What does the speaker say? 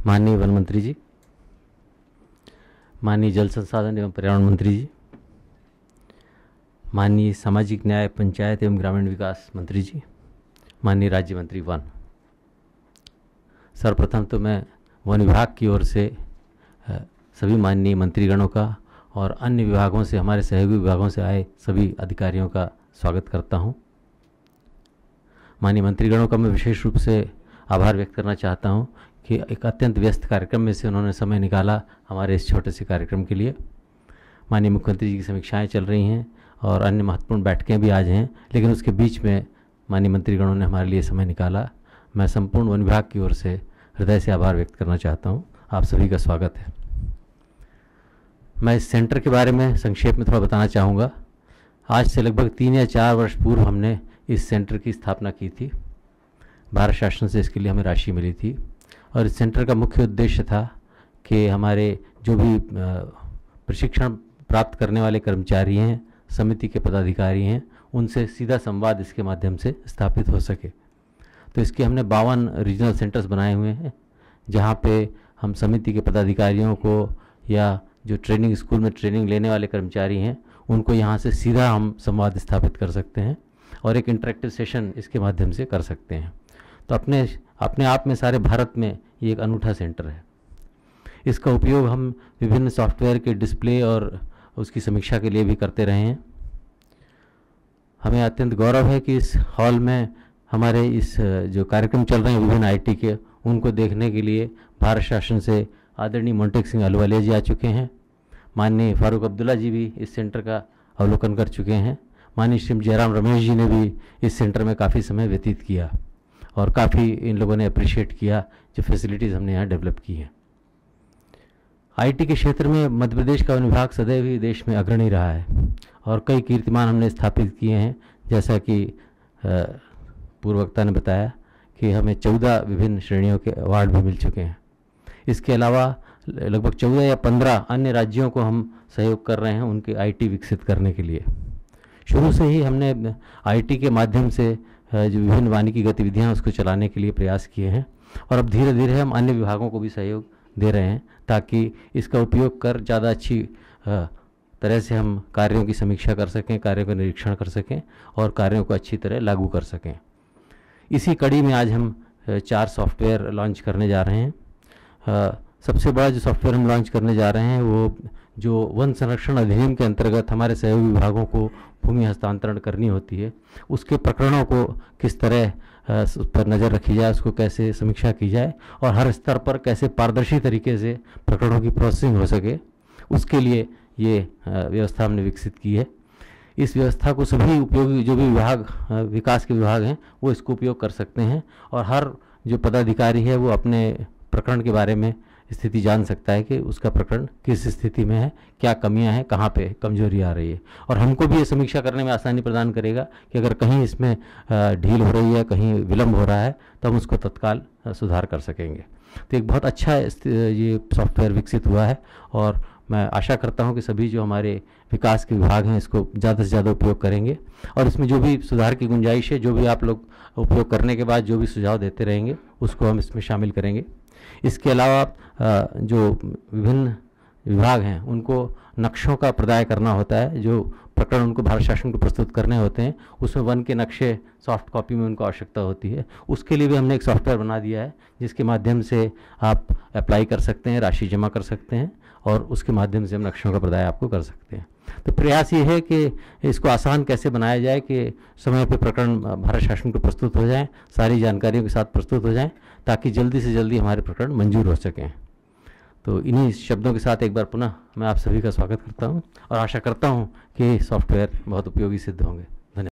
माननीय वन मंत्री जी, माननीय जल संसाधन एवं पर्यावरण मंत्री जी, माननीय सामाजिक न्याय, पंचायत एवं ग्रामीण विकास मंत्री जी, माननीय राज्य मंत्री वन। सर्वप्रथम तो मैं वन विभाग की ओर से सभी माननीय मंत्रीगणों का और अन्य विभागों से, हमारे सहयोगी विभागों से आए सभी अधिकारियों का स्वागत करता हूं। माननीय मंत्रीगणों का मैं विशेष रूप से आभार व्यक्त करना चाहता हूं कि एक अत्यंत व्यस्त कार्यक्रम में से उन्होंने समय निकाला हमारे इस छोटे से कार्यक्रम के लिए। माननीय मुख्यमंत्री जी की समीक्षाएं चल रही हैं और अन्य महत्वपूर्ण बैठकें भी आज हैं, लेकिन उसके बीच में माननीय मंत्रीगणों ने हमारे लिए समय निकाला। मैं संपूर्ण वन विभाग की ओर से हृदय से आभार व्यक्त करना चाहता हूं। आप सभी का स्वागत है। मैं इस सेंटर के बारे में संक्षेप में थोड़ा बताना चाहूँगा। आज से लगभग 3 या 4 वर्ष पूर्व हमने इस सेंटर की स्थापना की थी। भारत शासन से इसके लिए हमें राशि मिली थी और इस सेंटर का मुख्य उद्देश्य था कि हमारे जो भी प्रशिक्षण प्राप्त करने वाले कर्मचारी हैं, समिति के पदाधिकारी हैं, उनसे सीधा संवाद इसके माध्यम से स्थापित हो सके। तो इसके हमने 52 रीजनल सेंटर्स बनाए हुए हैं, जहाँ पे हम समिति के पदाधिकारियों को या जो ट्रेनिंग स्कूल में ट्रेनिंग लेने वाले कर्मचारी हैं, उनको यहाँ से सीधा हम संवाद स्थापित कर सकते हैं और एक इंटरेक्टिव सेशन इसके माध्यम से कर सकते हैं। तो अपने आप में सारे भारत में ये एक अनूठा सेंटर है। इसका उपयोग हम विभिन्न सॉफ्टवेयर के डिस्प्ले और उसकी समीक्षा के लिए भी करते रहे हैं। हमें अत्यंत गौरव है कि इस हॉल में हमारे इस जो कार्यक्रम चल रहे हैं विभिन्न आईटी के, उनको देखने के लिए भारत शासन से आदरणीय मोंटेक सिंह अहलुवालिया जी आ चुके हैं। माननीय फारूक अब्दुल्ला जी भी इस सेंटर का अवलोकन कर चुके हैं। माननीय श्री जयराम रमेश जी ने भी इस सेंटर में काफ़ी समय व्यतीत किया और काफ़ी इन लोगों ने अप्रिशिएट किया जो फैसिलिटीज़ हमने यहाँ डेवलप की हैं। आईटी के क्षेत्र में मध्य प्रदेश का वन विभाग सदैव ही देश में अग्रणी रहा है और कई कीर्तिमान हमने स्थापित किए हैं। जैसा कि पूर्व वक्ता ने बताया कि हमें 14 विभिन्न श्रेणियों के अवार्ड भी मिल चुके हैं। इसके अलावा लगभग 14 या 15 अन्य राज्यों को हम सहयोग कर रहे हैं उनके आईटी विकसित करने के लिए। शुरू से ही हमने आईटी के माध्यम से जो विभिन्न वानिकी गतिविधियां उसको चलाने के लिए प्रयास किए हैं और अब धीरे धीरे हम अन्य विभागों को भी सहयोग दे रहे हैं ताकि इसका उपयोग कर ज़्यादा अच्छी तरह से हम कार्यों की समीक्षा कर सकें, कार्यों का निरीक्षण कर सकें और कार्यों को अच्छी तरह लागू कर सकें। इसी कड़ी में आज हम 4 सॉफ्टवेयर लॉन्च करने जा रहे हैं। सबसे बड़ा जो सॉफ्टवेयर हम लॉन्च करने जा रहे हैं वो जो वन संरक्षण अधिनियम के अंतर्गत हमारे सहयोगी विभागों को भूमि हस्तांतरण करनी होती है, उसके प्रकरणों को किस तरह उस पर नज़र रखी जाए, उसको कैसे समीक्षा की जाए और हर स्तर पर कैसे पारदर्शी तरीके से प्रकरणों की प्रोसेसिंग हो सके, उसके लिए ये व्यवस्था हमने विकसित की है। इस व्यवस्था को सभी उपयोगी जो भी विभाग, विकास के विभाग हैं, वो इसको उपयोग कर सकते हैं और हर जो पदाधिकारी है वो अपने प्रकरण के बारे में स्थिति जान सकता है कि उसका प्रकरण किस स्थिति में है, क्या कमियां हैं, कहाँ पे कमजोरी आ रही है और हमको भी ये समीक्षा करने में आसानी प्रदान करेगा कि अगर कहीं इसमें ढील हो रही है, कहीं विलम्ब हो रहा है, तो हम उसको तत्काल सुधार कर सकेंगे। तो एक बहुत अच्छा ये सॉफ्टवेयर विकसित हुआ है और मैं आशा करता हूं कि सभी जो हमारे विकास के विभाग हैं इसको ज़्यादा से ज़्यादा उपयोग करेंगे और इसमें जो भी सुधार की गुंजाइश है, जो भी आप लोग उपयोग करने के बाद जो भी सुझाव देते रहेंगे, उसको हम इसमें शामिल करेंगे। इसके अलावा जो विभिन्न विभाग हैं उनको नक्शों का प्रदाय करना होता है, जो प्रकरण उनको भारत शासन को प्रस्तुत करने होते हैं, उसमें वन के नक्शे सॉफ्ट कॉपी में उनको आवश्यकता होती है। उसके लिए भी हमने एक सॉफ्टवेयर बना दिया है जिसके माध्यम से आप अप्लाई कर सकते हैं, राशि जमा कर सकते हैं और उसके माध्यम से हम नक्शों का प्रदाय आपको कर सकते हैं। तो प्रयास ये है कि इसको आसान कैसे बनाया जाए कि समय पे प्रकरण भारत शासन को प्रस्तुत हो जाएं, सारी जानकारियों के साथ प्रस्तुत हो जाएं, ताकि जल्दी से जल्दी हमारे प्रकरण मंजूर हो सकें। तो इन्हीं शब्दों के साथ एक बार पुनः मैं आप सभी का स्वागत करता हूं और आशा करता हूं कि सॉफ्टवेयर बहुत उपयोगी सिद्ध होंगे।